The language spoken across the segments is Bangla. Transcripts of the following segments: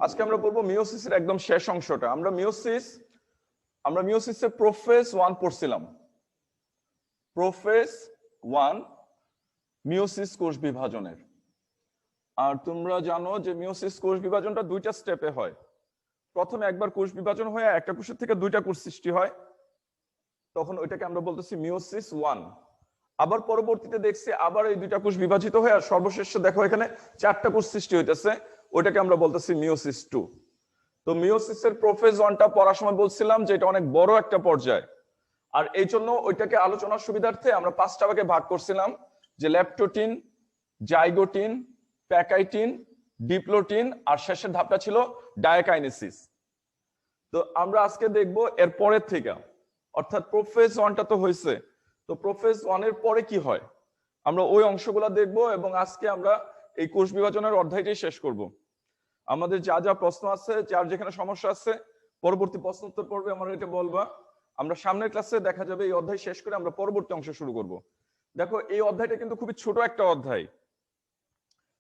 আজকে আমরা পড়বো মিওসিসের একদম শেষ অংশটা। আমরা মিওসিসের প্রোফেজ 1 পড়ছিলাম। প্রোফেজ 1 মিওসিস কোষ বিভাজনের। আর তোমরা জানো যে মিওসিস কোষ বিভাজনটা দুইটা স্টেপে হয়। প্রথমে একবার কোষ বিভাজন হয়ে একটা কোষের থেকে দুইটা কোষ সৃষ্টি হয়, তখন ওইটাকে আমরা বলতেছি মিওসিস 1। আবার পরবর্তীতে দেখছি আবার এই দুইটা কোষ বিভাজিত হয়ে আর সর্বশেষ দেখো এখানে চারটা কোষ সৃষ্টি হইতেছে, ওইটাকে আমরা বলতেছি মিওসিস 2। তো মিওসিসের প্রোফেজ 1টা পড়ার সময় বলছিলাম যে এটা অনেক বড় একটা পর্যায়, আর এই জন্য ওইটাকে আলোচনার সুবিধার্থে আমরা 5টা ভাগে ভাগ করছিলাম, যে ল্যাপ্টোটিন, জাইগোটিন, প্যাকাইটিন, ডিপ্লোটিন, আর শেষের ধাপটা ছিল ডায়াকাইনেসিস। তো আমরা আজকে দেখব এর পরের থেকে, অর্থাৎ প্রোফেজ 1টা তো হয়েছে, তো প্রোফেজ 1 এর পরে কি হয় আমরা ওই অংশগুলো দেখব, এবং আজকে আমরা এই কোষ বিভাজনের অধ্যায়টাই শেষ করব। আমাদের যা যা প্রশ্ন আছে, যার যেখানে সমস্যা আছে, পরবর্তী প্রশ্ন উত্তর পর্বে আমরা এটা বলবা। আমরা সামনের ক্লাসে দেখা যাবে এই অধ্যায় শেষ করে আমরা পরবর্তী অংশ শুরু করব। দেখো এই অধ্যায়টা কিন্তু খুবই ছোট একটা অধ্যায়,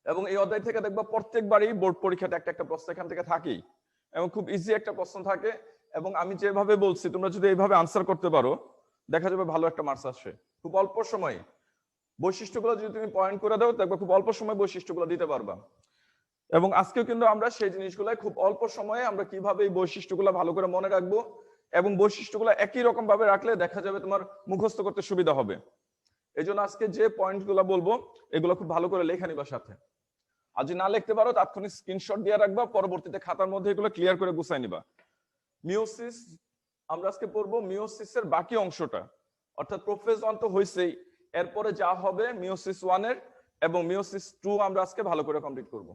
এবং এই অধ্যায় থেকে দেখবা প্রত্যেকবারই বোর্ড পরীক্ষাতে একটা একটা প্রশ্ন এখান থেকে থাকেই, এবং খুব ইজি একটা প্রশ্ন থাকে। এবং আমি যেভাবে বলছি তোমরা যদি এইভাবে আনসার করতে পারো, দেখা যাবে ভালো একটা মার্কস আসে খুব অল্প সময়ে। বৈশিষ্ট্যগুলো যদি তুমি পয়েন্ট করে দাও, দেখবা খুব অল্প সময় বৈশিষ্ট্যগুলো দিতে পারবা। এবং আজকেও কিন্তু আমরা সেই জিনিসগুলো খুব অল্প সময়ে আমরা কিভাবে এই বৈশিষ্ট্যগুলো ভালো করে মনে রাখবো, এবং বৈশিষ্ট্যগুলো একই রকম ভাবে রাখলে দেখা যাবে তোমার মুখস্থ করতে সুবিধা হবে। এই জন্য আজকে যে পয়েন্টগুলো বলবো এগুলো খুব ভালো করে লেখা নিবা সাথে। আর যদি না লিখতে পারো তাৎক্ষণিক স্ক্রিনশট দিয়ে রাখবা, পরবর্তীতে খাতার মধ্যে এগুলো ক্লিয়ার করে গুছাই নিবা। মিওসিস আমরা আজকে পড়বো মিওসিসের বাকি অংশটা, অর্থাৎ প্রোফেজ 1 তো হয়েছেই, এরপরে যা হবে মিওসিস 1 এর এবং মিওসিস 2 আমরা আজকে ভালো করে কমপ্লিট করব।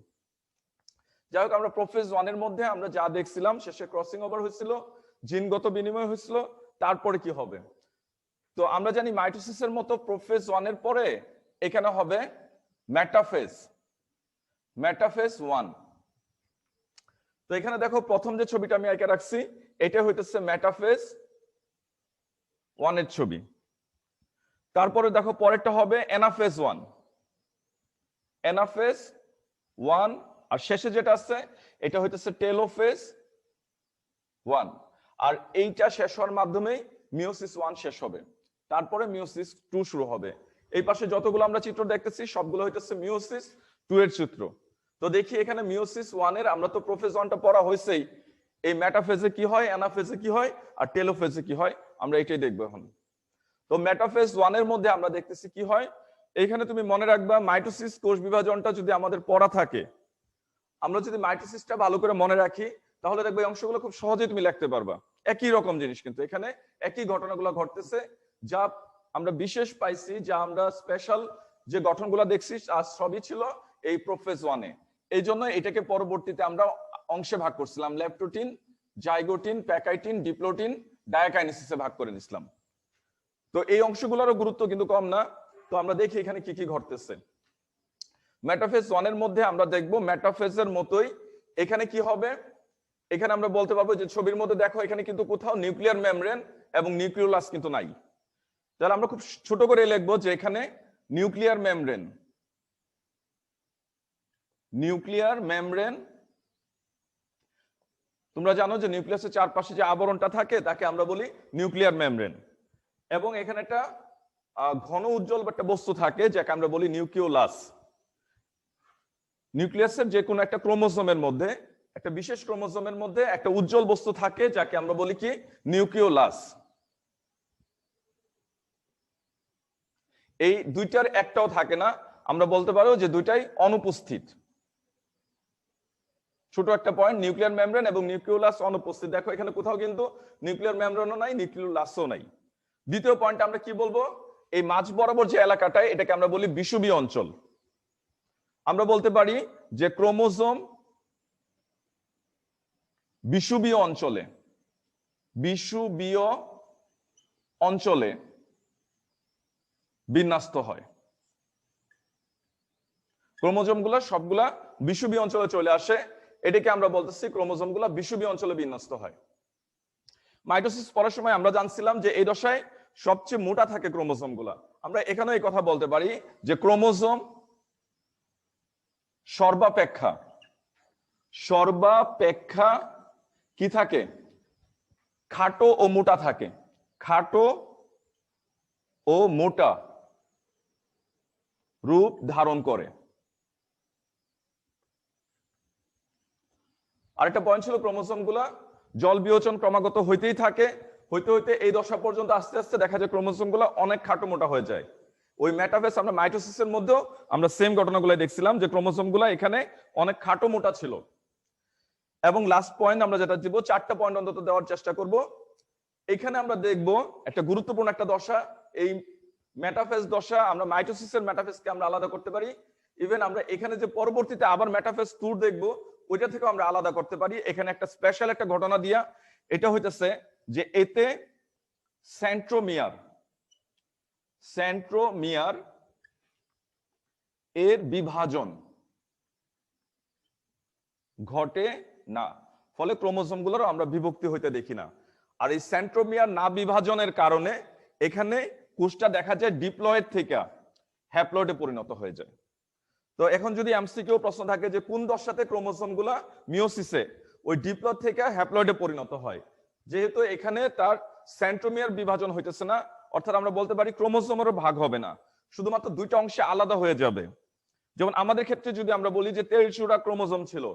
যাই হোক, আমরা প্রোফেজ 1 এর মধ্যে আমরা যা দেখছিলাম, শেষে ক্রসিং ওভার হয়েছিল, জিনগত বিনিময় হয়েছিল, তারপরে কি হবে। তো আমরা জানি মাইটোসিসের মতো প্রোফেজ 1 এর পরে এখানে হবে মেটাফেজ, মেটাফেজ 1। তো এখানে দেখো প্রথম যে ছবিটা আমি এঁকে রাখছি, এটা হইতেছে মেটাফেজ 1 এর ছবি। তারপরে দেখো পরেরটা হবে এনাফেজ 1, এনাফেজ 1, আর শেষে যেটা আছে এটা হইতেছে টেলোফেজ 1। আর এইটা শেষ হওয়ার মাধ্যমেই মিওসিস 1 শেষ হবে, তারপরে মিওসিস 2 শুরু হবে। এই পাশে যতগুলো আমরা চিত্র দেখতেছি সবগুলো হইতেছে মিওসিস 2 এর চিত্র। তো দেখি এখানে মিওসিস 1 এর আমরা তো প্রোফেজ 1টা পড়া হয়েছেই, এই মেটাফেজে কি হয়, এনাফেজে কি হয়, আর টেলোফেজে কি হয়, আমরা এটাই দেখবো এখন। তো মেটাফেজ 1 এর মধ্যে আমরা দেখতেছি কি হয়। এইখানে তুমি মনে রাখবা মাইটোসিস কোষ বিভাজনটা যদি আমাদের পড়া থাকে, আমরা যদি মাইটোসিসটা ভালো করে মনে রাখি, তাহলে দেখবে এই অংশগুলো খুব সহজেই তুমি লিখতে পারবা। একই রকম জিনিস, কিন্তু এখানে একই ঘটনাগুলো ঘটতেছে। যা আমরা বিশেষ পাইছি, যা আমরা স্পেশাল যে গঠনগুলো দেখছি, আর সবই ছিল এই প্রোফেজ 1 এ। এই জন্য এটাকে পরবর্তীতে আমরা অংশে ভাগ করছিলাম, ল্যাপ্টোটিন, জাইগোটিন, প্যাকাইটিন, ডিপ্লোটিন, ডায়াকাইনেসিসে ভাগ করে দিছিলাম। তো এই অংশগুলোরও গুরুত্ব কিন্তু কম না। তো আমরা দেখি এখানে কি কি ঘটতেছে। মেটাফেজ 1 এর মধ্যে আমরা দেখব মেটাফেজের মতোই এখানে কি হবে। এখানে আমরা বলতে পারবো যে ছবির মধ্যে দেখো এখানে কিন্তু কোথাও নিউক্লিয়ার মেমব্রেন এবং নিউক্লিওলাস কিন্তু নাই। তাহলে আমরা খুব ছোট করে লিখবো যে এখানে নিউক্লিয়ার মেমব্রেন, নিউক্লিয়ার মেমব্রেন। তোমরা জানো যে নিউক্লিয়াসের চারপাশে যে আবরণটা থাকে তাকে আমরা বলি নিউক্লিয়ার মেমব্রেন, এবং এখানে একটা ঘন উজ্জ্বল একটা বস্তু থাকে যাকে আমরা বলি নিউক্লিওলাস। নিউক্লিয়াসের যে কোনো একটা ক্রোমোজোমের মধ্যে, একটা বিশেষ ক্রোমোজোমের মধ্যে একটা উজ্জ্বল বস্তু থাকে যাকে আমরা বলি কি নিউক্লিওলাস। এই দুইটার একটাও থাকে না, আমরা বলতে পারো যে দুইটাই অনুপস্থিত। ছোট একটা পয়েন্ট, নিউক্লিয়ার মেমব্রেন এবং নিউক্লিওলাস অনুপস্থিত। দেখো এখানে কোথাও কিন্তু নিউক্লিয়ার মেমব্রেনও নাই, নিউক্লিওলাসও নাই। দ্বিতীয় পয়েন্ট আমরা কি বলবো, এই মাঝ বরাবর যে এলাকাটায় এটাকে আমরা বলি বিষুবীয় অঞ্চল। আমরা বলতে পারি যে ক্রোমোজোম বিষুবীয় অঞ্চলে, বিষুবীয় অঞ্চলে বিন্যস্ত হয়। ক্রোমোজোমগুলো সবগুলা বিষুবীয় অঞ্চলে চলে আসে, এটাকে আমরা বলতেছি ক্রোমোজোমগুলো বিষুবীয় অঞ্চলে বিন্যস্ত হয়। মাইটোসিস পড়ার সময় আমরা জানছিলাম যে এই দশায় সবচেয়ে মোটা থাকে ক্রোমোজোমগুলা। আমরা এখানেও এই কথা বলতে পারি যে ক্রোমোজোম সর্বাপেক্ষা সর্বাপেক্ষা কি থাকে? খাটো ও মোটা থাকে। খাটো ও মোটা রূপ ধারণ করে। আরেকটা পয়েন্ট ছিল ক্রোমোসোম গুলা জল বিয়োজন ক্রমাগত হইতেই থাকে, হইতে হইতে এই দশা পর্যন্ত আস্তে আস্তে দেখা যায় ক্রোমোসোম গুলা অনেক খাটো মোটা হয়ে যায়। ওই মেটাফেজ আমরা মাইটোসিসের মধ্যেও আমরা সেম ঘটনাগুলো দেখছিলাম যে ক্রোমোসোম গুলা এখানে অনেক খাটো মোটা ছিল। এবং লাস্ট পয়েন্ট আমরা যেটা দিব, 4টা পয়েন্ট অন্তত দেওয়ার চেষ্টা করব। এখানে আমরা দেখব একটা গুরুত্বপূর্ণ একটা দশা, এই মেটাফেজ দশা আমরা মাইটোসিসের মেটাফেজকে আমরা আলাদা করতে পারি। ইভেন আমরা এখানে যে পরবর্তীতে আবার মেটাফেজ ট্যুর দেখব ওইটা থেকে আমরা আলাদা করতে পারি। এখানে একটা স্পেশাল একটা ঘটনা দিয়া, এটা হইতেছে যে এতে সেন্ট্রোমিয়ার এর বিভাজন ঘটে না, ফলে ক্রোমোসোম গুলোর আমরা বিভক্তি হইতে দেখি না। আর এই সেন্ট্রোমিয়ার না বিভাজনের কারণে এখানে কোষটা দেখা যায় ডিপ্লয়েড থেকে হ্যাপ্লয়েডে পরিণত হয়ে যায়। তো এখন যদি এমসিকিউ প্রশ্ন থাকে যে কোন দশাতে ক্রোমোসোম গুলা মিওসিসে ওই ডিপ্লয়েড থেকে হ্যাপ্লয়েডে পরিণত হয়, যেহেতু এখানে তার সেন্ট্রোমিয়ার বিভাজন হইতেছে না, অর্থাৎ আমরা বলতে পারি ক্রোমোসোমেরও ভাগ হবে না, শুধুমাত্র দুইটা অংশে আলাদা হয়ে যাবে। যেমন আমাদের ক্ষেত্রে যদি আমরা বলি যে 23 জোড়া ক্রোমোসোম ছিল,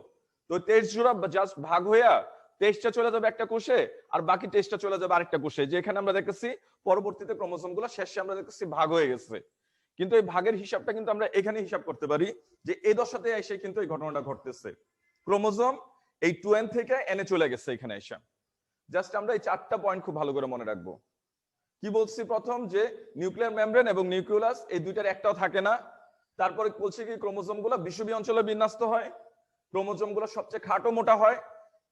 তো 23 জোড়া জাস্ট ভাগ হইয়া 23টা চলে যাবে একটা কোষে, আর বাকি 23টা চলে যাবে আরেকটা কোষে। যে এখানে আমরা দেখতেছি পরবর্তীতে ক্রোমোসোম গুলো শেষে আমরা দেখতেছি ভাগ হয়ে গেছে, কিন্তু এই ভাগের হিসাবটা কিন্তু আমরা এখানে হিসাব করতে পারি যে এই দশাতে এসে কিন্তু এই ঘটনাটা ঘটতেছে, ক্রোমোসোম এই 2n থেকে n এ চলে গেছে এখানে এসে। জাস্ট আমরা এই 4টা পয়েন্ট খুব ভালো করে মনে রাখবো। কি বলছি প্রথম, যে নিউক্লিয়ার মেমব্রেন এবং নিউক্লিয়াস এই দুইটার একটাও থাকে না। তারপরে বলছি কি ক্রোমোসোম গুলো বিষুবীয় অঞ্চলে বিন্যস্ত হয়, ক্রোমোসোম গুলো সবচেয়ে খাটো মোটা হয়,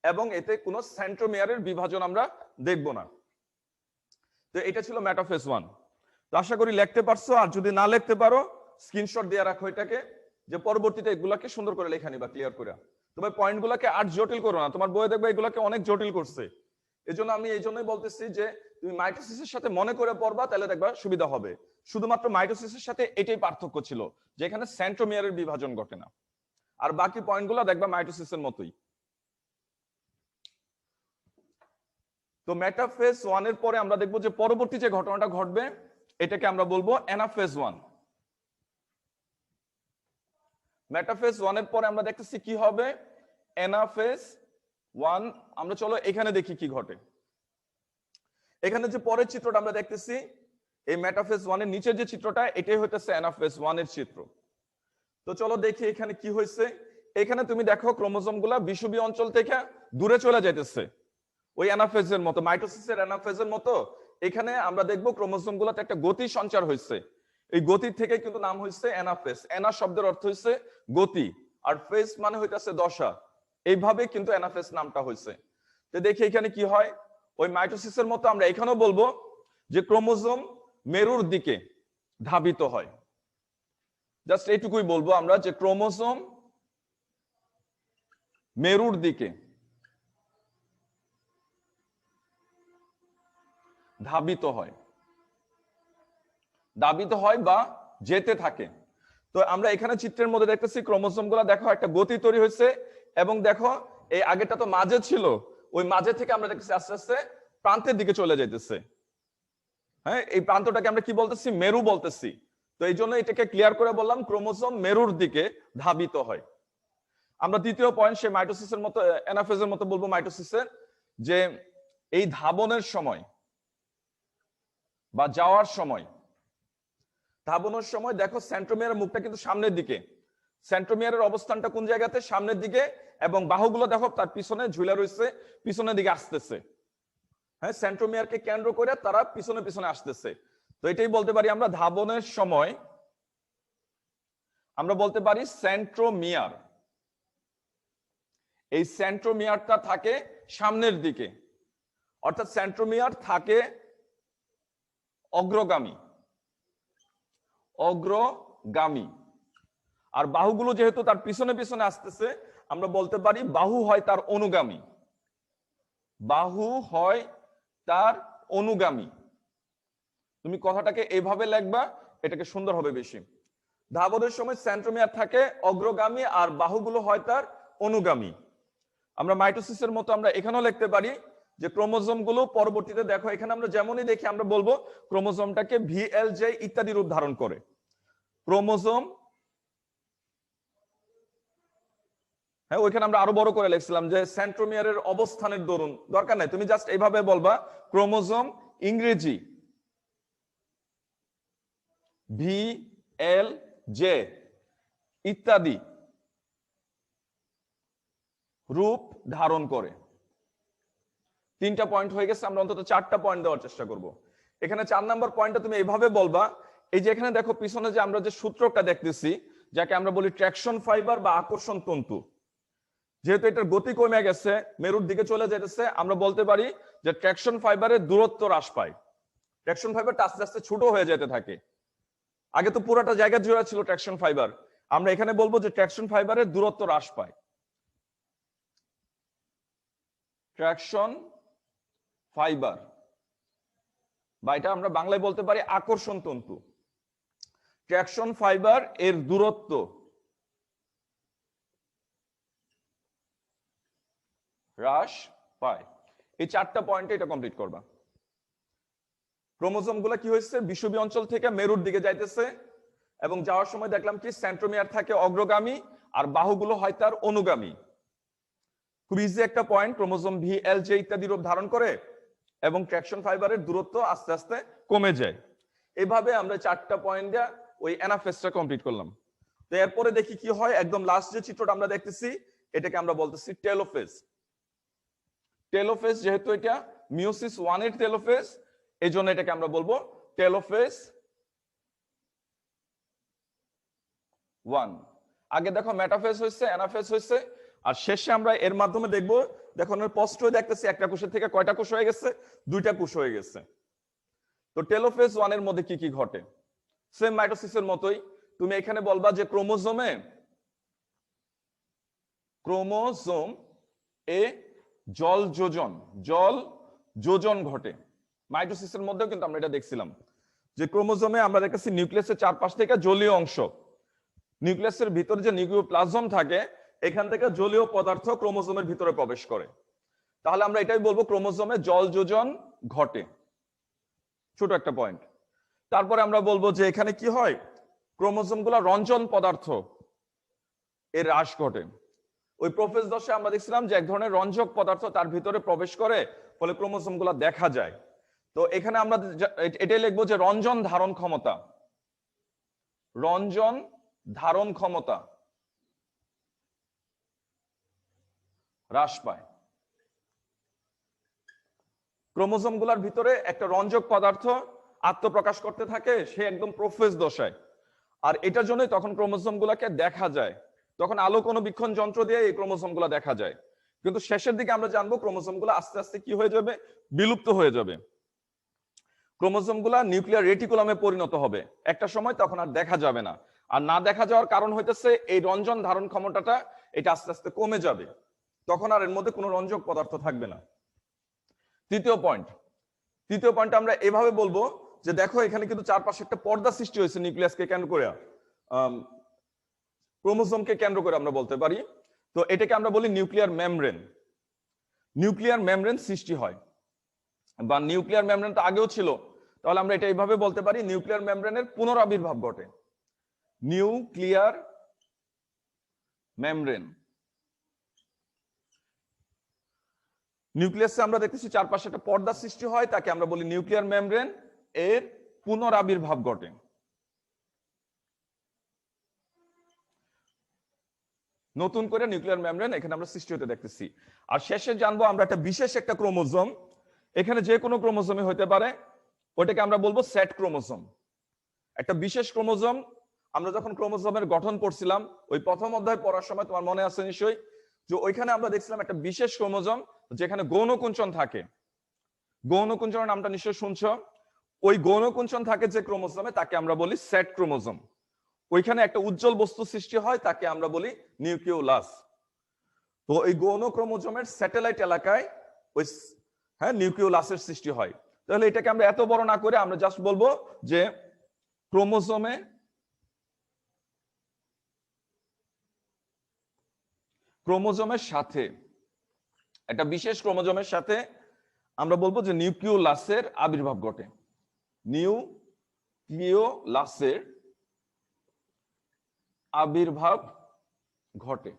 এবং এতে কোনো সেন্ট্রোমিয়ারের বিভাজন আমরা দেখব না। তো এটা ছিল মেটাফেজ 1। তো আশা করি লিখতে পারছো, আর যদি না লিখতে পারো স্ক্রিনশট দিয়ে রাখো এটাকে, যে পরবর্তীতে এগুলাকে সুন্দর করে লেখা নিবা ক্লিয়ার করে। তবে পয়েন্ট গুলাকে আর জটিল করো না, তোমার বইয়ে দেখবে এগুলাকে অনেক জটিল করছে। এজন্য আমি এই জন্যই বলতেছি যে তুমি মাইটোসিসের সাথে মনে করে পড়বা, তাহলে দেখবা সুবিধা হবে। শুধুমাত্র মাইটোসিসের সাথে এটাই পার্থক্য ছিল, যেখানে সেন্ট্রোমিয়ারের বিভাজন ঘটে না, আর বাকি পয়েন্টগুলো দেখবা মাইটোসিসের মতোই। তো মেটাফেজ 1 এর পরে আমরা দেখবো যে পরবর্তী যে ঘটনাটা ঘটবে এটাকে আমরা বলবো অ্যানাফেজ 1। মেটাফেজ 1 এর পরে আমরা দেখতেছি কি হবে, অ্যানাফেজ 1। আমরা চলো এখানে দেখি কি ঘটে। এখানে যে পরের চিত্রটা আমরা দেখতেছি, এই মেটাফেজ 1 এর নিচের যে চিত্রটা, এটাই হইতেছে অ্যানাফেজ 1 এর চিত্র। তো চলো দেখি এখানে কি হয়েছে। এখানে তুমি দেখো ক্রোমোসোম গুলা বিষুবীয় অঞ্চল থেকে দূরে চলে যাইতেছে, ওই অ্যানাফেজের মতো, মাইটোসিসের অ্যানাফেজের মতো। এখানে আমরা দেখবো ক্রোমোসোম গুলাতে একটা গতি সঞ্চার হয়েছে, এই গতির থেকে কিন্তু নাম হয়েছে অ্যানাফেজ। অ্যানা শব্দের অর্থ হয়েছে গতি, আর ফেজ মানে হইতেছে দশা, এইভাবে কিন্তু অ্যানাফেজ নামটা হয়েছে। তো দেখি এখানে কি হয়, ওই মাইটোসিসের মতো আমরা এখানেও বলবো যে ক্রোমোসোম মেরুর দিকে ধাবিত হয়। জাস্ট এইটুকুই বলবো আমরা, যে ক্রোমোসোম মেরুর দিকে ধাবিত হয় বা যেতে থাকে। তো আমরা এখানে চিত্রের মধ্যে দেখতেছি ক্রোমোসোম গুলা দেখো একটা গতি তৈরি হয়েছে, এবং দেখো এই আগেটা তো মাঝে ছিল, ওই মাঝে থেকে আমরা দেখতেছি আস্তে আস্তে প্রান্তের দিকে চলে যাইতেছে। হ্যাঁ, এই প্রান্তটাকে আমরা কি বলতেছি, মেরু বলতেছি। তো এই জন্য এটাকে ক্লিয়ার করে বললাম ক্রোমোসোম মেরুর দিকে ধাবিত হয়। আমরা দ্বিতীয় পয়েন্ট সে মাইটোসিসের মতো, অ্যানাফেজের মতো বলবো মাইটোসিসের, যে এই ধাবনের সময় বা যাওয়ার সময়, ধাবনের সময় দেখো সেন্ট্রোমিয়ারের মুখটা কিন্তু সামনের দিকে, সেন্ট্রোমিয়ারের অবস্থানটা কোন জায়গাতে, সামনের দিকে, এবং বাহুগুলো দেখো তার পিছনে ঝুলে রয়েছে, পিছনের দিকে আসতেছে। হ্যাঁ, সেন্ট্রোমিয়ারকে কেন্দ্র করে তারা পিছনে পিছনে আসতেছে। তো এটাই বলতে পারি আমরা ধাবনের সময় আমরা বলতে পারি সেন্ট্রোমিয়ার, এই সেন্ট্রোমিয়ারটা থাকে সামনের দিকে, অর্থাৎ সেন্ট্রোমিয়ার থাকে অগ্রগামী, আর বাহুগুলো যেহেতু তার পিছনে পিছনে আসতেছে, আমরা বলতে পারি বাহু হয় তার অনুগামী। তুমি কথাটাকে এইভাবে লিখবা, এটাকে সুন্দর হবে বেশি। ধাবনের সময় সেন্ট্রোমিয়ার থাকে অগ্রগামী, আর বাহুগুলো হয় তার অনুগামী। আমরা মাইটোসিসের মতো আমরা এখানেও লিখতে পারি যে ক্রোমোজোম গুলো পরবর্তীতে দেখো এখানে আমরা যেমনই দেখি আমরা বলবো ক্রোমোজোমটাকে ভিএলজে ইত্যাদি রূপ ধারণ করে। ক্রোমোজোম, হ্যাঁ ওইখানে আমরা আরো বড় করে লিখছিলাম যে সেন্ট্রোমিয়ারের অবস্থানের দরুন, দরকার নাই, তুমি জাস্ট এইভাবে বলবা ক্রোমোজোম ইংরেজি ভিএলজে ইত্যাদি রূপ ধারণ করে। 3টা পয়েন্ট হয়ে গেছে, আমরা অন্তত 4টা পয়েন্ট দেওয়ার চেষ্টা করব। এখানে 4 নাম্বার পয়েন্টটা তুমি এইভাবে বলবা, এই যে এখানে দেখো পিছনে যে আমরা যে সূত্রটা দেখতেছি যাকে আমরা বলি ট্র্যাকশন ফাইবার বা আকর্ষণ তন্তু, যেহেতু এটার গতি কমে গেছে, মেরুর দিকে চলে যেতেছে, আমরা বলতে পারি যে ট্র্যাকশন ফাইবারের দূরত্ব হ্রাস পায়। ট্র্যাকশন ফাইবারটা আস্তে আস্তে ছোট হয়ে যেতে থাকে। আগে তো পুরাটা জায়গা জুড়ে ছিল ট্র্যাকশন ফাইবার, আমরা এখানে বলবো যে ট্র্যাকশন ফাইবারের দূরত্ব হ্রাস পায়। ট্র্যাকশন ফাইবার বা এটা আমরা বাংলায় বলতে পারি আকর্ষণ তন্তু। ট্র্যাকশন ফাইবার এর দূরত্ব হ্রাস পায়। এই 4টা পয়েন্টে এটা কমপ্লিট করবা। ক্রোমোজোম গুলা কি হয়েছে বিষুবী অঞ্চল থেকে মেরুর দিকে যাইতেছে এবং যাওয়ার সময় দেখলাম কি সেন্ট্রোমিয়ার থাকে অগ্রগামী আর বাহুগুলো হয় তার অনুগামী। খুব ইজি একটা পয়েন্ট, ক্রোমোজোম ভিএলজে ইত্যাদি রূপ ধারণ করে এবং ট্র্যাকশন ফাইবারের দূরত্ব আস্তে আস্তে কমে যায়। এভাবে আমরা 4টা পয়েন্ট দিয়ে ওই অ্যানাফেজটা কমপ্লিট করলাম। তো এরপরে দেখি কি হয়, একদম লাস্ট যে চিত্রটা আমরা দেখতেছি এটাকে আমরা বলতেছি টেলোফেজ। টেলোফেজ যেহেতু এটা মিওসিস 1 এর টেলোফেজ, এই জন্য এটাকে আমরা বলবো টেলোফেজ 1। আগে দেখো মেটাফেজ হয়েছে, অ্যানাফেজ হয়েছে, আর শেষে আমরা এর মাধ্যমে দেখবো, দেখো স্পষ্টই দেখতেছি একটা কোষের থেকে কয়টা কোষ হয়ে গেছে, 2টা কোষ হয়ে গেছে। তো টেলোফেজ 1 এর মধ্যে কি কি ঘটে, সেম মাইটোসিসের মতোই তুমি এখানে বলবা যে ক্রোমোজোম এ জল যোজন ঘটে। মাইটোসিসের মধ্যেও কিন্তু আমরা এটা দেখছিলাম যে ক্রোমোজোমে আমরা দেখেছি নিউক্লিয়াসের চারপাশ থেকে জলীয় অংশ, নিউক্লিয়াসের ভিতরে যে নিউক্লিওপ্লাজম থাকে এখান থেকে জলীয় পদার্থ ক্রোমোজোমের ভিতরে প্রবেশ করে। তাহলে আমরা এটাই বলবো ক্রোমোজোমে জল যোজন ঘটে, ছোট একটা পয়েন্ট। তারপরে আমরা বলবো যে এখানে কি হয়, ক্রোমোজোমগুলো রঞ্জন পদার্থ এর হ্রাস ঘটে। ওই প্রোফেজ দশে আমরা দেখছিলাম যে এক ধরনের রঞ্জক পদার্থ তার ভিতরে প্রবেশ করে, ফলে ক্রোমোজোমগুলো দেখা যায়। তো এখানে আমরা এটাই লিখবো যে রঞ্জন ধারণ ক্ষমতা হ্রাস পায়। ক্রোমোজোমগুলোর ভিতরে একটা রঞ্জক পদার্থ আত্মপ্রকাশ করতে থাকে, সে একদম প্রোফেজ দশায়। আর এটার জন্যই তখন ক্রোমোজোমগুলোকে দেখা যায়, তখন আলো অনুবীক্ষণ যন্ত্র দিয়ে এই ক্রোমোজোমগুলো দেখা যায়। কিন্তু শেষের দিকে আমরা জানবো ক্রোমোজোমগুলো আস্তে আস্তে কি হয়ে যাবে, বিলুপ্ত হয়ে যাবে। ক্রোমোজোমগুলো নিউক্লিয়ার রেটিকুলামে পরিণত হবে একটা সময়, তখন আর দেখা যাবে না। আর না দেখা যাওয়ার কারণ হইতেছে এই রঞ্জন ধারণ ক্ষমতাটা এটা আস্তে আস্তে কমে যাবে, তখন আর এর মধ্যে কোনো রঞ্জক পদার্থ থাকবে না। তৃতীয় পয়েন্ট আমরা এভাবে বলবো যে দেখো এখানে কিন্তু চারপাশে একটা পর্দা সৃষ্টি হয়েছে নিউক্লিয়াসকে কেন্দ্র করে, ক্রোমোজোমকে কেন্দ্র করে আমরা বলতে পারি। তো এটাকে আমরা বলি নিউক্লিয়ার মেমব্রেন সৃষ্টি হয়, বা নিউক্লিয়ার মেমব্রেন তো আগেও ছিল, তাহলে আমরা এটা এইভাবে বলতে পারি নিউক্লিয়ার মেমব্রেনের পুনরাবির্ভাব ঘটে। নিউক্লিয়ার মেমব্রেন, নিউক্লিয়াসে আমরা দেখতেছি চারপাশে একটা পর্দা সৃষ্টি হয়, তাকে আমরা বলি নিউক্লিয়ার মেমব্রেন এর পুনরাবির্ভাব ঘটে। নতুন করে নিউক্লিয়ার মেমব্রেন এখানে আমরা সৃষ্টি হতে দেখতেছি। আর শেষে জানবো আমরা একটা বিশেষ একটা ক্রোমোজোম, এখানে যে কোনো ক্রোমোজোমে হতে পারে, ওটাকে আমরা বলবো সেট ক্রোমোজোম। একটা বিশেষ ক্রোমোজোম, আমরা যখন ক্রোমোজোমের গঠন পড়ছিলাম ওই প্রথম অধ্যায় পড়ার সময় তোমার মনে আছে নিশ্চয়ই, যে ওইখানে আমরা দেখছিলাম একটা বিশেষ ক্রোমোজোম যেখানে গৌণকুঞ্চন থাকে। গৌণকুঞ্চনের নামটা নিশ্চয়ই শুনছো। ওই গৌণকুঞ্চন থাকে যে ক্রোমোজোমে তাকে আমরা বলি সেট ক্রোমোজোম। ওইখানে একটা উজ্জ্বল বস্তু সৃষ্টি হয়, তাকে আমরা বলি নিউক্লিওলাস। তো এই গৌণ ক্রোমোজোমের স্যাটেলাইট এলাকায় ওই নিউক্লিওলাসের সৃষ্টি হয়। তাহলে এটাকে আমরা এত বড় না করে আমরা জাস্ট বলবো যে ক্রোমোজোমের সাথে একটা বিশেষ ক্রোমোজোমের সাথে আমরা বলবো যে নিউক্লিওলাসের আবির্ভাব ঘটে। নিউক্লিওলাসের আবির্ভাব ঘটে।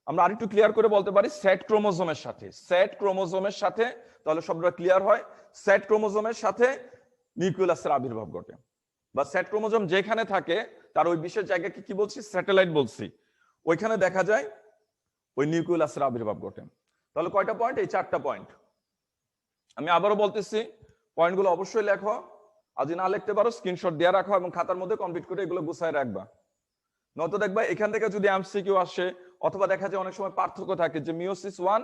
আমরা আরেকটু ক্লিয়ার করে বলতে পারি সেট ক্রোমোজোমের সাথে। সেট ক্রোমোজোমের সাথে, তাহলে সবটা ক্লিয়ার হয়। সেট ক্রোমোজোমের সাথে নিউক্লিওলাসের আবির্ভাব ঘটে, বা সেট ক্রোমোজোম যেখানে থাকে তার ওই বিশেষ জায়গাকে কি বলছি, স্যাটেলাইট বলছি, ওইখানে দেখা যায় ওই নিউক্লিওলাসের আবির্ভাব ঘটে। তাহলে কয়টা পয়েন্ট? এই 4টা পয়েন্ট। আমি আবারও বলতেছি, পয়েন্টগুলো অবশ্যই লেখো, আর যদি না লিখতে পারো স্ক্রিনশট দিয়ে রাখো এবং খাতার মধ্যে কমপ্লিট করে এগুলো গুছায় রাখবা। নয়তো দেখবা এখান থেকে যদি এমসিকিউ আসে, অথবা দেখা যায় অনেক সময় পার্থক্য থাকে যে মিওসিস 1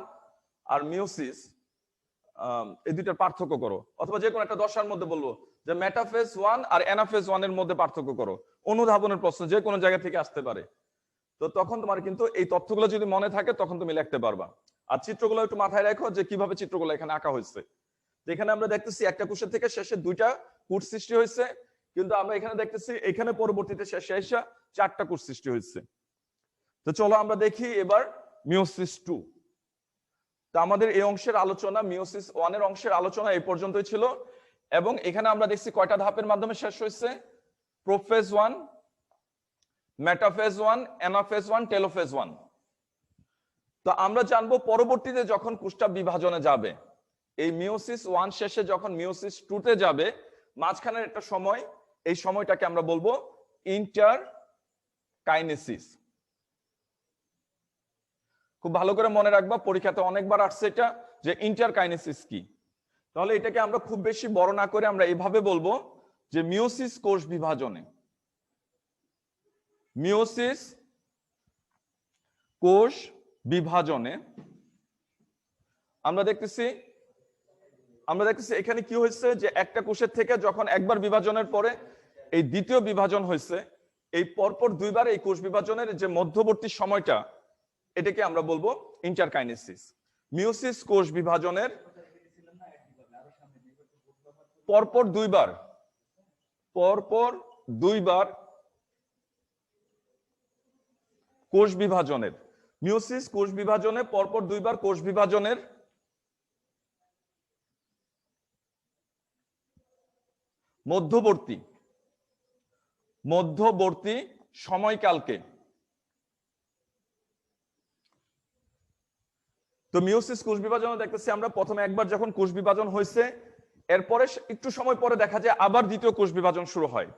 আর মিওসিস, এই দুইটার পার্থক্য করো, অথবা যে কোনো একটা দশার মধ্যে বলবো যে মেটাফেজ 1 আর অ্যানাফেজ 1 এর মধ্যে পার্থক্য করো। অনুধাবনের প্রশ্ন যে কোনো জায়গা থেকে আসতে পারে। তো তখন তোমার কিন্তু এই তথ্যগুলো যদি মনে থাকে তখন তুমি লিখতে পারবা। আর চিত্রগুলো একটু মাথায় রাখো যে কিভাবে চিত্রগুলো এখানে আঁকা হয়েছে। এখানে আমরা দেখতেছি একটা কোষের থেকে শেষে 2টা কোষ সৃষ্টি হয়েছে, কিন্তু আমরা এখানে দেখতেছি এখানে পরবর্তীতে শেষে এসে 4টা কোষ সৃষ্টি হয়েছে। তো চলো আমরা দেখি এবার মিওসিস 2। তো আমাদের এই অংশের আলোচনা, মিওসিস 1 এর অংশের আলোচনা এই পর্যন্তই ছিল, এবং এখানে আমরা দেখছি কয়টা ধাপের মাধ্যমে শেষ হয়েছে। Prophase 1, metaphase 1, anaphase 1, telophase 1। তো আমরা জানবো পরবর্তীতে যখন কোষটা বিভাজনে যাবে, এই মিওসিস 1 শেষে যখন মিওসিস 2 তে যাবে, মাঝখানের একটা সময়, এই সময়টাকে আমরা বলবো ইন্টারকাইনেসিস। খুব ভালো করে মনে রাখবা, পরীক্ষাতে অনেকবার আসছে এটা, যে ইন্টারকাইনেসিস কি। তাহলে এটাকে আমরা খুব বেশি বড় না করে আমরা এইভাবে বলবো যে মিওসিস কোষ বিভাজনে, মিওসিস কোষ বিভাজনে আমরা দেখতেছি এখানে কি হয়েছে, যে একটা কোষের থেকে যখন একবার বিভাজনের পরে এই দ্বিতীয় বিভাজন হয়েছে, এই পরপর 2বার এই কোষ বিভাজনের যে মধ্যবর্তী সময়টা, এটাকে আমরা বলবো ইন্টারকাইনেসিস। মিওসিস কোষ বিভাজনের পরপর 2বার কোষ বিভাজনের, মিওসিস কোষ বিভাজনে পরপর 2বার কোষ বিভাজনের মধ্যবর্তী সময়কালকে, তো মিওসিস কোষ বিভাজনে দেখতেছি আমরা প্রথমে একবার যখন কোষ বিভাজন হয়েছে, এরপরে একটু সময় পরে দেখা যায় আবার দ্বিতীয় কোষ বিভাজন শুরু হয়।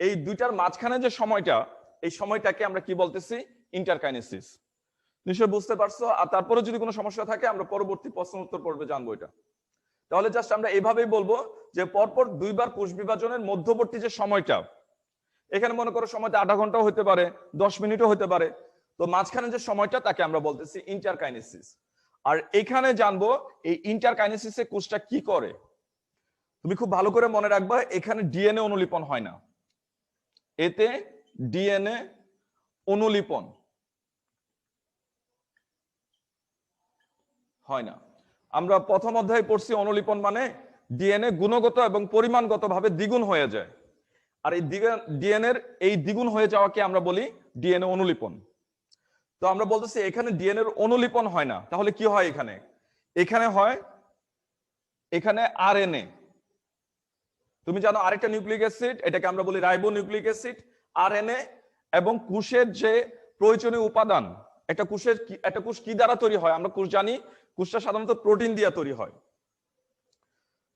এই দুইটার মাঝখানে যে সময়টা, এই সময়টাকে আমরা কি বলতেছি, ইন্টারকাইনেসিস। নিশ্চয় বুঝতে পারছো। আর তারপরে যদি কোনো সমস্যা থাকে আমরা পরবর্তী প্রশ্ন উত্তর পর্বে জানবো এটা। তাহলে জাস্ট আমরা এইভাবেই বলবো যে পরপর 2বার কোষ বিভাজনের মধ্যবর্তী যে সময়টা, এখানে মনে করো সময়টা আধা ঘন্টাও হতে পারে, 10 মিনিটও হতে পারে, তো মাঝখানে যে সময়টা তাকে আমরা বলতেছি ইন্টারকাইনেসিস। আর এখানে জানবো এই ইন্টারকাইনেসিসে কোষটা কি করে। তুমি খুব ভালো করে মনে রাখবা, এখানে ডিএনএ অনুলিপন হয় না, এতে ডিএনএ অনুলিপন হয় না। আমরা প্রথম অধ্যায়ে পড়ছি অনুলিপন মানে ডিএনএ গুণগত এবং পরিমাণগতভাবে দ্বিগুণ হয়ে যায়, আর এই ডিএনএর এই দ্বিগুণ হয়ে যাওয়াকে আমরা বলি ডিএনএ অনুলিপন। তো আমরা বলতেছি এখানে ডিএনএর অনুলিপন হয় না, তাহলে কি হয় এখানে হয় আরএনএ। তুমি জানো আরেকটা নিউক্লিক অ্যাসিড, এটাকে আমরা বলি রাইবো নিউক্লিক অ্যাসিড, আরএনএ, এবং কোষের যে প্রয়োজনীয় উপাদান, একটা কোষ কি দ্বারা তৈরি হয়, আমরা কোষ জানি, কোষটা সাধারণত প্রোটিন দিয়ে তৈরি হয়।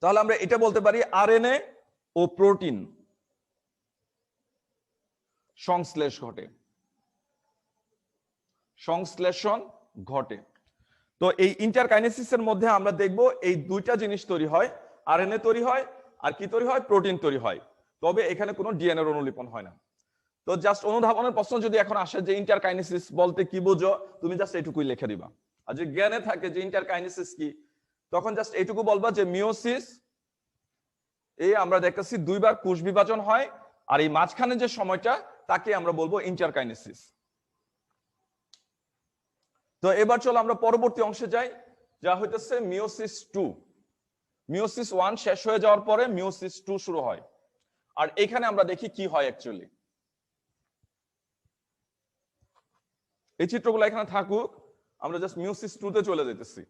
তাহলে আমরা এটা বলতে পারি আরএনএ ও প্রোটিন সংশ্লেষণ ঘটে। তো এই ইন্টারকাইনেসিসের মধ্যে আমরা দেখব এই 2টা জিনিস তৈরি হয়, আরএনএ তৈরি হয়, আর কি তৈরি হয়, প্রোটিন তৈরি হয়। তবে এখানে কোনো ডিএনএ অনুলিপন হয় না। তো জাস্ট অনুধাবনের প্রশ্ন যদি এখন আসে যে ইন্টারকাইনেসিস বলতে কি বোঝো, তুমি জাস্ট এইটুকুই লিখে দিবা। আর যদি জ্ঞানে থাকে যে ইন্টারকাইনেসিস কি, তখন জাস্ট এইটুকু বলবা যে মিওসিস আমরা দেখতেছি 2বার কোষ বিভাজন হয়, আর এই মাঝখানে যে সময়টা তাকে আমরা বলবো ইন্টারকাইনেসিস। তো এবার চলো আমরা পরবর্তী অংশে যাই, যা হইতেছে মিওসিস 2। মিওসিস 1 শেষ হয়ে যাওয়ার পরে মিওসিস 2 শুরু হয়। আর এখানে আমরা দেখি কি হয় অ্যাকচুয়ালি। এই চিত্রগুলো এখানে থাকুক, আমরা জাস্ট মিওসিস 2 তে চলে যেতেছি।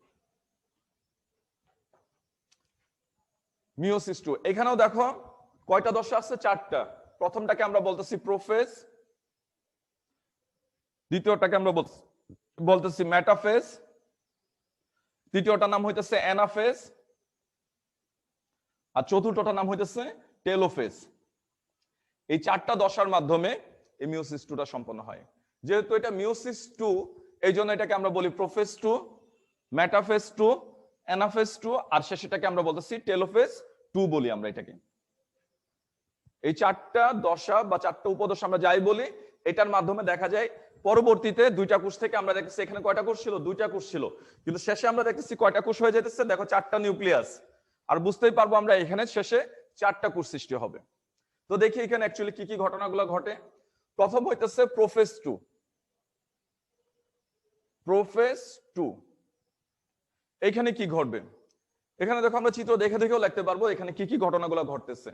মিওসিস 2 এখানেও দেখো কয়টা দশা আছে, 4টা। প্রথমটাকে আমরা বলতেছি প্রোফেজ, দ্বিতীয়টাকে আমরা বলতেছি মেটাফেজ, তৃতীয়টার নাম হইতেছে অ্যানাফেজ, আর চতুর্থটার নাম হইতেছে টেলোফেজ। এই 4টা দশার মাধ্যমে এই মিওসিস 2টা সম্পন্ন হয়। যেহেতু এটা মিওসিস 2, এই জন্য এটাকে আমরা বলি প্রোফেজ 2, মেটাফেজ 2, অ্যানাফেজ 2, আর শেষেটাকে আমরা বলতেছি টেলোফেজ 2 বলি আমরা এটাকে। এই 4টা দশা বা 4টা উপদশা আমরা যাই বলি, এটার মাধ্যমে দেখা যায় পরবর্তীতে 2টা কোষ থেকে আমরা দেখতেছি এখানে কয়টা কোষ ছিল, 2টা কোষ ছিল, কিন্তু শেষে আমরা দেখতেছি কয়টা কোষ হয়ে যেতেছে, দেখো 4টা নিউক্লিয়াস। আর বুঝতেই পারবো আমরা এখানে শেষে 4টা কোষ সৃষ্টি হবে। তো দেখি এখানে অ্যাকচুয়ালি কি কি ঘটনাগুলো ঘটে। প্রথম হইতেছে প্রোফেজ 2। প্রোফেজ 2 এখানে কি ঘটবে, এখানে দেখো আমরা চিত্র দেখে দেখেও লিখতে পারবো এখানে কি কি ঘটনাগুলো ঘটতেছে।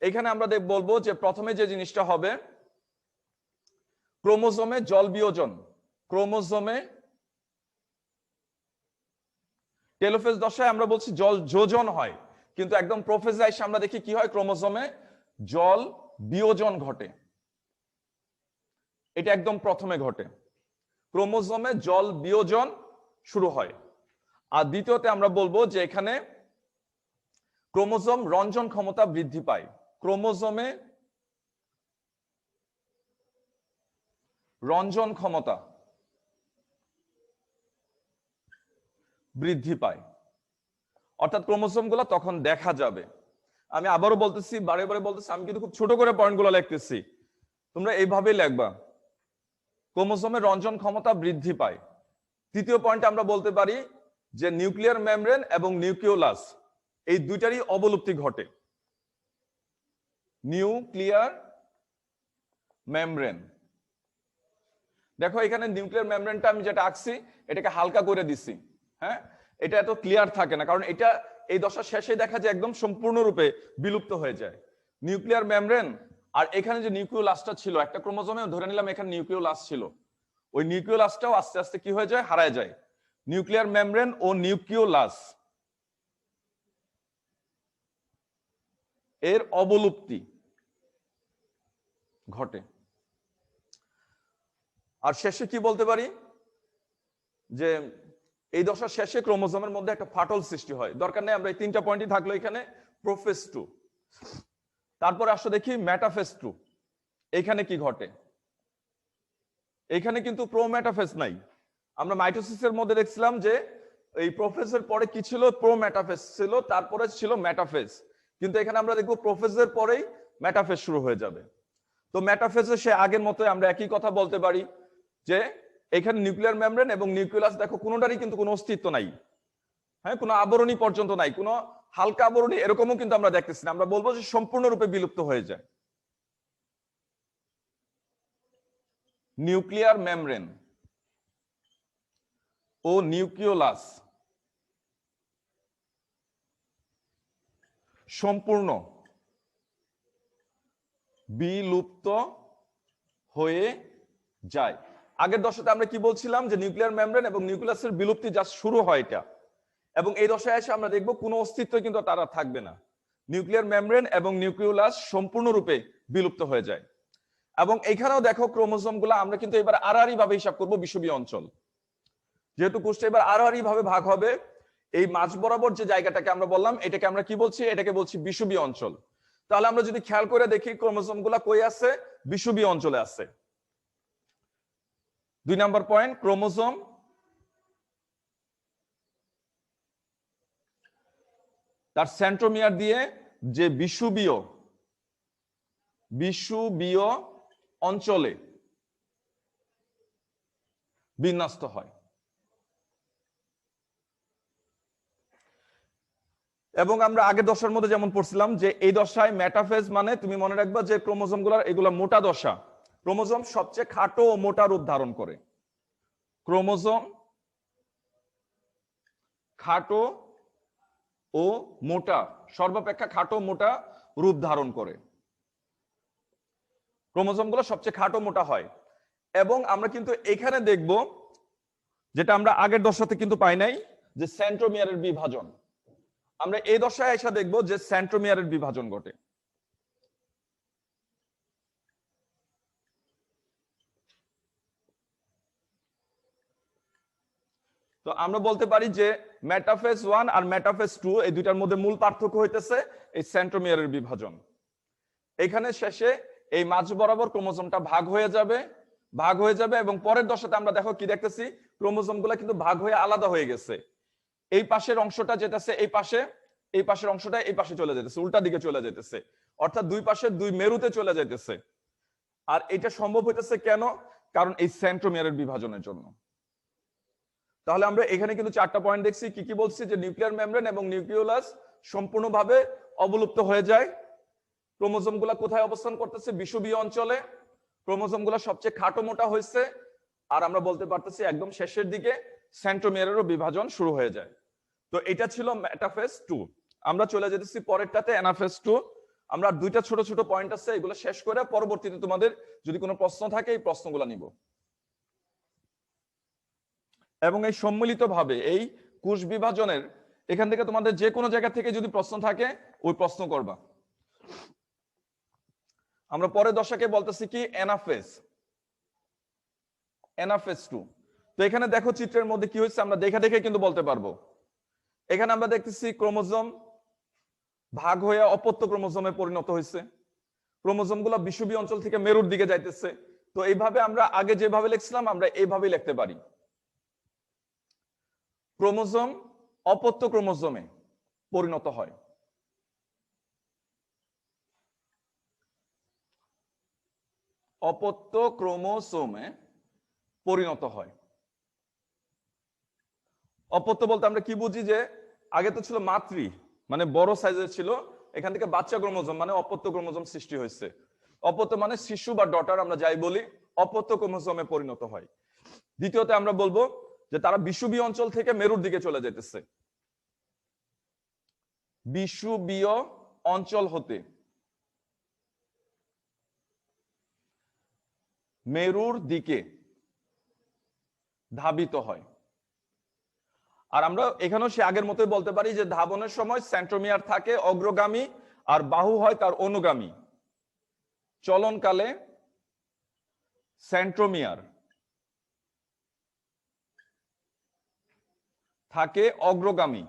এখানে আমরা বলবো যে প্রথমে যে জিনিসটা হবে, ক্রোমোজোমে জল বিয়োজন। ক্রোমোজোমে টেলোফেজ দশায় আমরা বলছি জল যোজন হয়, কিন্তু একদম প্রোফেজে এসে আমরা দেখি কি হয়, ক্রোমোজোমে জল বিয়োজন ঘটে। এটা একদম প্রথমে ঘটে, ক্রোমোজোমে জল বিয়োজন শুরু হয়। আর দ্বিতীয়তে আমরা বলবো যে এখানে ক্রোমোজোম রঞ্জন ক্ষমতা বৃদ্ধি পায়। ক্রোমোজোমে রঞ্জন ক্ষমতা বৃদ্ধি পায়, অর্থাৎ ক্রোমোজোমগুলো তখন দেখা যাবে। আমি আবারও বলতেছি, বারে বারে বলতেছি, আমি কিন্তু খুব ছোট করে পয়েন্টগুলো লিখতেছি, তোমরা এইভাবেই লিখবা। ক্রোমোজোমের রঞ্জন ক্ষমতা বৃদ্ধি পায়। তৃতীয় পয়েন্ট আমরা বলতে পারি যে নিউক্লিয়ার মেমব্রেন এবং নিউক্লিওলাস এই দুইটারই অবলুপ্তি ঘটে। নিউক্লিয়ার মেমব্রেন, দেখো এখানে নিউক্লিয়ার মেমব্রেনটা আমি যেটা আঁকছি এটাকে হালকা করে দিছি, হ্যাঁ, এটা এত ক্লিয়ার থাকে না, কারণ এটা এই দশা শেষে দেখা যায় একদম সম্পূর্ণরূপে বিলুপ্ত হয়ে যায়। নিউক্লিয়ার মেমব্রেন আর এখানে যে নিউক্লিওলাসটা ছিল, একটা ক্রোমোজোমে ধরে নিলাম এখানে নিউক্লিওলাস ছিল, ওই নিউক্লিওলাসটাও আস্তে আস্তে কি হয়ে যায়, হারায় যায়। নিউক্লিয়ার মেমব্রেন ও নিউক্লিওলাস এর অবলুপ্তি ঘটে। আর শেষে কি বলতে পারি, যে এই দশার শেষে ক্রোমোজোমের মধ্যে একটা ফাটল সৃষ্টি হয়। দরকার নেই, আমরা এই 3টা পয়েন্টই থাকলো এখানে। প্রোফেজ 2, তারপরে আসো দেখি মেটাফেজ 2। এখানে কি ঘটে, এখানে কিন্তু প্রোমেটাফেজ নাই। আমরা মাইটোসিসের মধ্যে দেখছিলাম যে এই প্রোফেজের পরে কি ছিল, প্রোমেটাফেজ ছিল, তারপরে ছিল মেটাফেজ, কিন্তু এখানে আমরা দেখবো প্রোফেজের পরেই মেটাফেজ শুরু হয়ে যাবে। তো মেটাফেজে সে আগের মতো আমরা একই কথা বলতে পারি যে এখানে নিউক্লিয়ার মেমব্রেন এবং নিউক্লিয়াস দেখো কোনোটারই কিন্তু কোনো অস্তিত্ব নাই, হ্যাঁ, কোনো আবরণী পর্যন্ত নাই, কোনো হালকা আবরণী এরকমও কিন্তু আমরা দেখতেছি না। আমরা বলবো যে সম্পূর্ণরূপে বিলুপ্ত হয়ে যায়। নিউক্লিয়ার মেমব্রেন ও নিউক্লিওলাস সম্পূর্ণ বিলুপ্ত হয়ে যায়। আগের দশাতে আমরা কি বলছিলাম, যে নিউক্লিয়ার মেমব্রেন এবং নিউক্লিয়াসের বিলুপ্তি যা শুরু হয় এটা, এবং এই দশায় এসে আমরা দেখব কোনো অস্তিত্ব কিন্তু তারা থাকবে না। নিউক্লিয়ার মেমব্রেন এবং নিউক্লিওলাস সম্পূর্ণরূপে বিলুপ্ত হয়ে যায়। এবং এখানেও দেখো ক্রোমোজোমগুলো আমরা কিন্তু এবার আড়াআড়ি ভাবে হিসাব করব বিষুবীয় অঞ্চল। যেহেতু কোষটা এবার আড়াআড়ি ভাবে ভাগ হবে, এই মাঝ বরাবর যে জায়গাটাকে আমরা বললাম এটাকে আমরা কি বলছি, এটাকে বলছি বিষুবীয় অঞ্চল। তাহলে আমরা যদি খেয়াল করে দেখি ক্রোমোজোমগুলো কই আছে, বিষুবীয় অঞ্চলে আছে। 2 নম্বর পয়েন্ট, ক্রোমোজোম তার সেন্ট্রোমিয়ার দিয়ে যে বিষুবীয় অঞ্চলে বিন্যস্ত হয়। এবং আমরা আগের দশার মধ্যে যেমন পড়ছিলাম যে এই দশায় মেটাফেজ মানে তুমি মনে রাখবা যে ক্রোমোজোমগুলোর এগুলো মোটা দশা। ক্রোমোজোম সবচেয়ে খাটো ও মোটা রূপ ধারণ করে। ক্রোমোজোম খাটো ও মোটা, সর্বাপেক্ষা খাটো মোটা রূপ ধারণ করে। ক্রোমোজোমগুলো সবচেয়ে খাটো মোটা হয়। এবং আমরা কিন্তু এখানে দেখব যেটা আমরা আগের দশাতে কিন্তু পাই নাই, যে সেন্ট্রোমিয়ারের বিভাজন। আমরা এই দশায় এসে দেখব যে সেন্ট্রোমিয়ারের বিভাজন ঘটে। তো আমরা বলতে পারি যে মেটাফেজ 1 আর মেটাফেজ 2 এই দুইটার মধ্যে মূল পার্থক্য হইতেছে এই সেন্ট্রোমিয়ারের বিভাজন। এখানে শেষে এই মাঝ বরাবর ক্রোমোজোমটা ভাগ হয়ে যাবে এবং পরের দশাতে আমরা দেখো কি দেখতেছি, ক্রোমোজোমগুলো কিন্তু ভাগ হয়ে আলাদা হয়ে গেছে। এই পাশের অংশটা যেতেছে এই পাশের অংশটা এই পাশে চলে যেতেছে, উল্টা দিকে চলে যেতেছে, অর্থাৎ দুই পাশে দুই মেরুতে চলে যেতেছে। আর এটা সম্ভব হইতেছে কেন? কারণ এই সেন্ট্রোমিয়ারের বিভাজনের জন্য। তাহলে আমরা এখানে কিন্তু 4টা পয়েন্ট দেখছি। কি কি বলছি? যে নিউক্লিয়ার মেমব্রেন এবং নিউক্লিওলাস সম্পূর্ণভাবে অবলুপ্ত হয়ে যায়। ক্রোমোজোমগুলো কোথায় অবস্থান করতেছে? বিষুবীয় অঞ্চলে। ক্রোমোজোমগুলো সবচেয়ে খাটো মোটা হয়েছে। আর আমরা বলতে পারতেছি একদম শেষের দিকে সেন্ট্রোমিয়ারেরও বিভাজন শুরু হয়ে যায়। তো এটা ছিল মেটাফেজ 2। আমরা চলে যেতেছি পরেরটাতে, অ্যানাফেজ 2। আমরা দুইটা ছোট ছোট পয়েন্ট আছে, এগুলো শেষ করে পরবর্তীতে তোমাদের যদি কোনো প্রশ্ন থাকে এই প্রশ্নগুলো নিব। এবং এই সম্মিলিতভাবে এই কোষ বিভাজনের এখান থেকে তোমাদের যে কোনো জায়গা থেকে যদি প্রশ্ন থাকে ওই প্রশ্ন করবা। আমরা পরের দশাকে বলতেছি কি? অ্যানাফেজ 2। তো এখানে দেখো চিত্রের মধ্যে কি হয়েছে, আমরা দেখে কিন্তু বলতে পারবো। এখানে আমরা দেখতেছি ক্রোমোজোম ভাগ হয়ে অপত্য ক্রোমোজোমে পরিণত হয়েছে। ক্রোমোজোমগুলো বিষুবীয় অঞ্চল থেকে মেরুর দিকে যাইতেছে। তো এইভাবে আমরা আগে যেভাবে লিখছিলাম আমরা এইভাবেই লিখতে পারি। ক্রোমোজোম অপত্য ক্রোমোজোমে পরিণত হয়। অপত্য ক্রোমোসোমে পরিণত হয়। অপত্য বলতে আমরা কি বুঝি? যে আগে তো ছিল মাতৃ, মানে বড় সাইজের ছিল, এখান থেকে বাচ্চা ক্রোমোজোম মানে অপত্য ক্রোমোজোম সৃষ্টি হয়েছে। অপত্য মানে শিশু বা ডটার, আমরা যাই বলি, অপত্য ক্রোমোজোমে পরিণত হয়। দ্বিতীয়তে আমরা বলবো যে তারা বিষুবীয় অঞ্চল থেকে মেরুর দিকে চলে যেতেছে। বিষুবীয় অঞ্চল হতে মেরুর দিকে ধাবিত হয়। আর আমরা এখানেও সে আগের মতোই বলতে পারি যে ধাবনের সময় সেন্ট্রোমিয়ার থাকে অগ্রগামী আর বাহু হয় তার অনুগামী। চলনকালে সেন্ট্রোমিয়ার থাকে অগ্রগামী।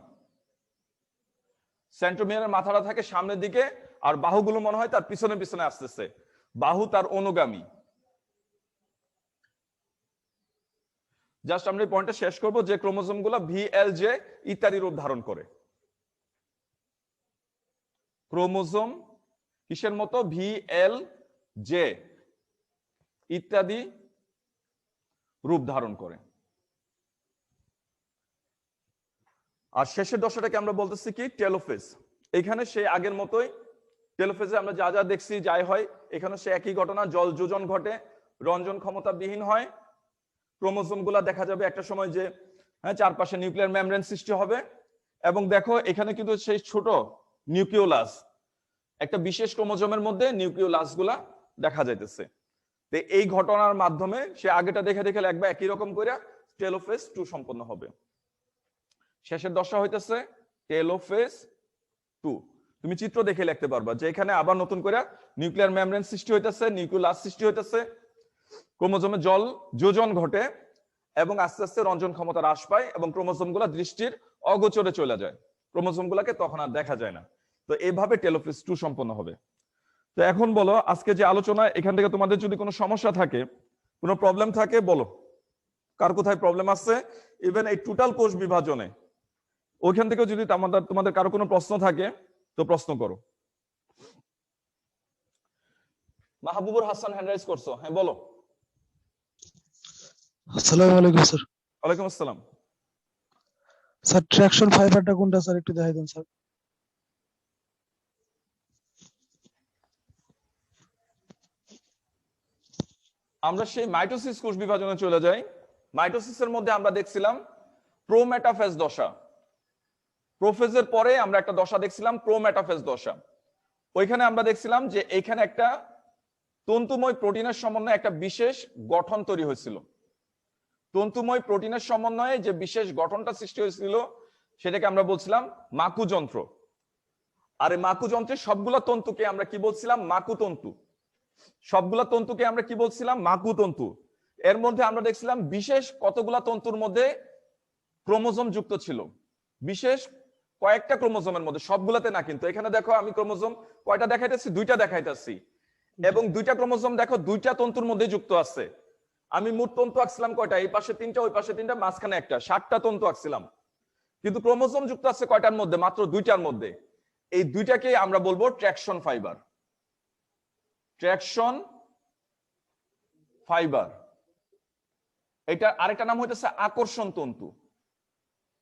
সেন্ট্রোমিয়ারের মাথাটা থাকে সামনের দিকে আর বাহুগুলো মনে হয় তার পিছনে পিছনে আসতেছে। বাহু তার অনুগামী। জাস্ট আমরা এই পয়েন্টটা শেষ করব যে ক্রোমোজোম গুলা VLJ ইত্যাদি রূপ ধারণ করে। ক্রোমোজোম কিসের মতো? VLJ ইত্যাদি রূপ ধারণ করে। আর শেষের দশাটাকে আমরা বলতেছি কি? টেলোফেজ। এখানে সেই আগের মতোই টেলোফেজে আমরা যা যা দেখছি যাই হয়, এখানে সে একই ঘটনা, জল যোজন ঘটে, রঞ্জন ক্ষমতা বিহীন হয়। ক্রোমোজোম গুলা দেখা যাবে একটা সময় যে চারপাশে নিউক্লিয়ার মেমব্রেন সৃষ্টি হবে। এবং দেখো এখানে কিন্তু সেই ছোট নিউক্লিওলাস, একটা বিশেষ ক্রোমোজোমের মধ্যে নিউক্লিওলাস গুলা দেখা যাইতেছে। তো এই ঘটনার মাধ্যমে সে আগেটা দেখে দেখে লিখবে, একই রকম করে টেলোফেজ 2 সম্পন্ন হবে। শেষের দশা হইতেছে টেলোফেজ 2। তুমি চিত্র দেখে লিখতে পারবা যে এখানে আবার নতুন করে নিউক্লিয়ার মেমব্রেন সৃষ্টি হইতেছে, নিউক্লিওলাস সৃষ্টি হইতেছে, ক্রোমোজোমে জল যোজন ঘটে এবং আস্তে আস্তে রঞ্জন ক্ষমতা হ্রাস পায় এবং ক্রোমোজোম গুলা দৃষ্টির অগোচরে চলে যায়। ক্রোমোজোম গুলাকে তখন আর দেখা যায় না। তো এইভাবে টেলোফেজ 2 সম্পন্ন হবে। তো এখন বলো, আজকে যে আলোচনা, এখান থেকে তোমাদের যদি কোনো সমস্যা থাকে, কোনো প্রবলেম থাকে বলো, কার কোথায় প্রবলেম আছে। ইভেন এই টোটাল কোষ বিভাজনে ওইখান থেকে যদি তোমাদের কারো কোনো প্রশ্ন থাকে তো প্রশ্ন করো। মাহবুবুর হাসান হ্যান্ড রাইজ করছো, হ্যাঁ বলো। আসসালামু আলাইকুম স্যার। ওয়ালাইকুম আসসালাম। স্যার ট্রাকশন ফাইবারটা কোনটা স্যার, একটু দেখাই দেন স্যার। আমরা সেই মাইটোসিস কোষ বিভাজনে চলে যাই। মাইটোসিসের মধ্যে আমরা দেখছিলাম প্রোমেটাফেজ দশা। প্রোফেজের পরে আমরা একটা দশা দেখছিলাম প্রোমেটাফেজ দশা। ওইখানে আমরা দেখছিলাম যে এইখানে একটা তন্তুময় প্রোটিনের সমন্বয়ে একটা বিশেষ গঠন তৈরি হয়েছিল। তন্তুময় প্রোটিনের সমন্বয়ে যে বিশেষ গঠনটা সৃষ্টি হয়েছিল সেটাকে আমরা বলছিলাম মাকু যন্ত্র। আর এই মাকু যন্ত্রের সবগুলা তন্তুকে আমরা কি বলছিলাম? মাকু তন্তু। সবগুলা তন্তুকে আমরা কি বলছিলাম? মাকু তন্তু। এর মধ্যে আমরা দেখছিলাম বিশেষ কতগুলা তন্তুর মধ্যে ক্রোমোজোম যুক্ত ছিল, বিশেষ কয়েকটা ক্রোমোজোমের মধ্যে, সবগুলাতে না। কিন্তু এখানে দেখো আমি ক্রোমোজোম কয়টা দেখাইতেছি? দুইটা দেখাইতেছি, এবং দুইটা ক্রোমোজোম দেখো দুইটা তন্তুর মধ্যে যুক্ত আছে। আমি মোট তন্তু আঁকছিলাম কয়টা? এই পাশে তিনটা, ওই পাশে তিনটা, মাঝখানে একটা, 7টা তন্তু আঁকছিলাম। কিন্তু ক্রোমোজোম যুক্ত আছে কয়টার মধ্যে? মাত্র দুইটার মধ্যে। এই দুইটাকে আমরা বলবো ট্র্যাকশন ফাইবার। Traction fibre. এটা আরেকটা নাম হইতেছে আকর্ষণ তন্তু।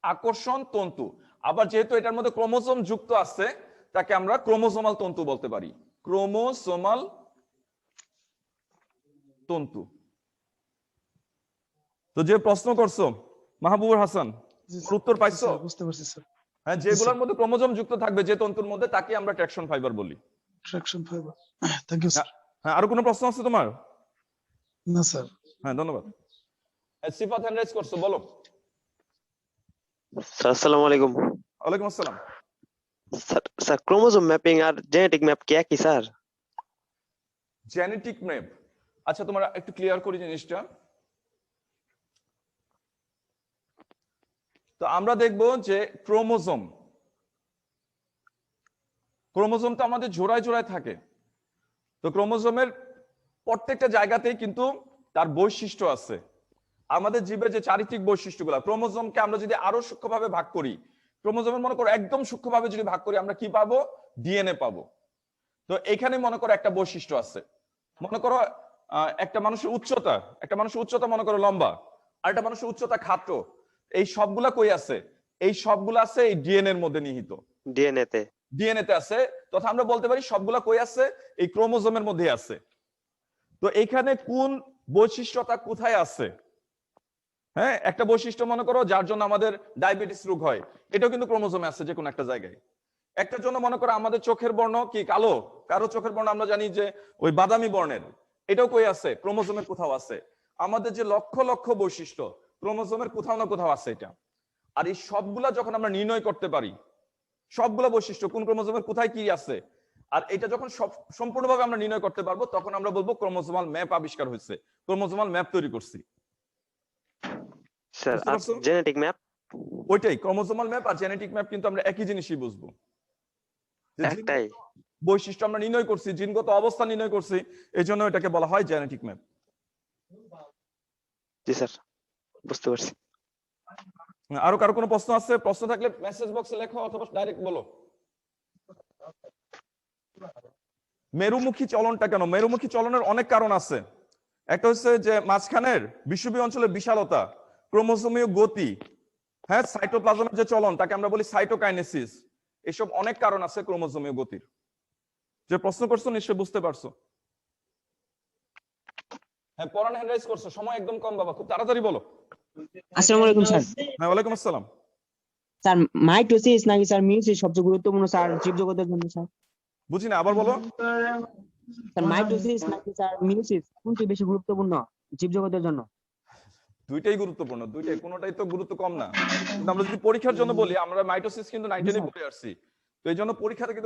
আকর্ষণ তন্তু। আবার যেহেতু এটার মধ্যে ক্রোমোজোম যুক্ত আছে, তাকে আমরা ক্রোমোজোমাল তন্তু বলতে পারি। ক্রোমোজোমাল তন্তু। তো যে প্রশ্ন করছো মাহবুবুর হাসান, জি ওর উত্তর পাইছো? স্যার, বুঝতে পারছি স্যার। হ্যাঁ, যেগুলোর মধ্যে ক্রোমোজোম যুক্ত থাকবে যে তন্তুর মধ্যে, তাকে আমরা ট্র্যাকশন ফাইবার বলি। Traction fibre. Thank you sir. হ্যাঁ, আরো কোনো প্রশ্ন আছে তোমার? না স্যার। হ্যাঁ, ধন্যবাদ। সিফাত হ্যান্ড রাইজ করছো, বলো। স্যার আসসালামু আলাইকুম। ওয়ালাইকুম আসসালাম। স্যার ক্রোমোজোম ম্যাপিং আর জেনেটিক ম্যাপ কি একই স্যার? জেনেটিক ম্যাপ, আচ্ছা তোমার একটু ক্লিয়ার করি জিনিসটা। তো আমরা দেখব যে ক্রোমোজোম, ক্রোমোজোম তো আমাদের জোড়ায় জোড়ায় থাকে। তো ক্রোমোজোমের প্রত্যেকটা জায়গাতেই কিন্তু তার বৈশিষ্ট্য আছে। আমাদের জীবের যে চারিত্রিক বৈশিষ্ট্যগুলো, ক্রোমোজোমকে আমরা যদি আরো সূক্ষ্মভাবে ভাগ করি, ক্রোমোজোমের মনে করো একদম সূক্ষ্মভাবে যদি ভাগ করি, আমরা কি পাবো? ডিএনএ পাবো। তো এখানে মনে করো একটা বৈশিষ্ট্য আছে। মনে করো একটা মানুষের উচ্চতা মনে করো লম্বা, আর একটা মানুষের উচ্চতা খাটো। এই সবগুলা কই আছে? এই সবগুলা আছে এই ডিএনএ এর মধ্যে নিহিত। ডিএনএ তে আছে। তথা আমরা বলতে পারি সবগুলা কই আছে? এই ক্রোমোজোমের মধ্যে আছে। তো এখানে কোন বৈশিষ্ট্যটা কোথায় আছে? হ্যাঁ, একটা বৈশিষ্ট্য মনে করো যার জন্য আমাদের ডায়াবেটিস রোগ হয়, এটাও কিন্তু ক্রোমোজোমে আছে যে কোনো একটা জায়গায়। একটার জন্য মনে করো আমাদের চোখের বর্ণ কি কালো, কারো চোখের বর্ণ আমরা জানি যে ওই বাদামি বর্ণের, এটাও কই আছে? ক্রোমোজোমের কোথাও আছে। আমাদের যে লক্ষ লক্ষ বৈশিষ্ট্য, ক্রোমোজোমের কোথাও না কোথাও আছে এটা। আর এই সবগুলা যখন আমরা নির্ণয় করতে পারি, সবগুলা বৈশিষ্ট্য কোন ক্রোমোজোমের কোথায় কি আছে, আর এটা যখন সম্পূর্ণভাবে আমরা নির্ণয় করতে পারবো, তখন আমরা বলবো ক্রোমোজোমাল ম্যাপ আবিষ্কার হয়েছে, ক্রোমোজোমাল ম্যাপ তৈরি করছি। স্যার আর জেনেটিক ম্যাপ? ওইটাই, ক্রোমোজোমাল ম্যাপ আর জেনেটিক ম্যাপ কিন্তু আমরা একই জিনিসই বুঝবো। একটাই বৈশিষ্ট্য আমরা নির্ণয় করছি, জিনগত অবস্থা নির্ণয় করছি, এই জন্য এটাকে বলা হয় জেনেটিক ম্যাপ। জি স্যার, বুঝতে পারছি। আরো কারো কোনো প্রশ্ন আছে? প্রশ্ন থাকলে মেসেজ বক্সে লেখো অথবা ডাইরেক্ট বলো। মেরুমুখী চলনটা কেন? মেরুমুখী চলনের অনেক কারণ আছে। একটা হচ্ছে যে মাঝখানের বিষুবীয় অঞ্চলের বিশালতা, ক্রোমোজোমীয় গতি, হ্যাঁ, সাইটোপ্লাজমের যে চলন, তাকে আমরা বলি সাইটোকাইনেসিস। এসব অনেক কারণ আছে ক্রোমোজোমীয় গতির। যে প্রশ্ন করছো নিশ্চয়ই বুঝতে পারছো। হ্যাঁ, পড়ান হ্যান্ড রাইজ করছো, সময় একদম কম বাবা, খুব তাড়াতাড়ি বলো। আসসালামু আলাইকুম স্যার। হ্যাঁ, ওয়ালাইকুম আসসালাম। স্যার মাইটোসিস নাকি স্যার মিয়োসিস সবচেয়ে গুরুত্বপূর্ণ স্যার জীবজগতের জন্য স্যার? বুঝি না, আবার বলো। স্যার মাইটোসিস নাকি স্যার মিয়োসিস কোনটি বেশি গুরুত্বপূর্ণ জীবজগতের জন্য? দুইটাই গুরুত্বপূর্ণ, দুইটাই, কোনোটাই তো গুরুত্ব কম না। কিন্তু আমরা যদি পরীক্ষার জন্য বলি, আমরা মাইটোসিস কিন্তু 9 পড়ে আসছি, তো এই জন্য পরীক্ষাতে কিন্তু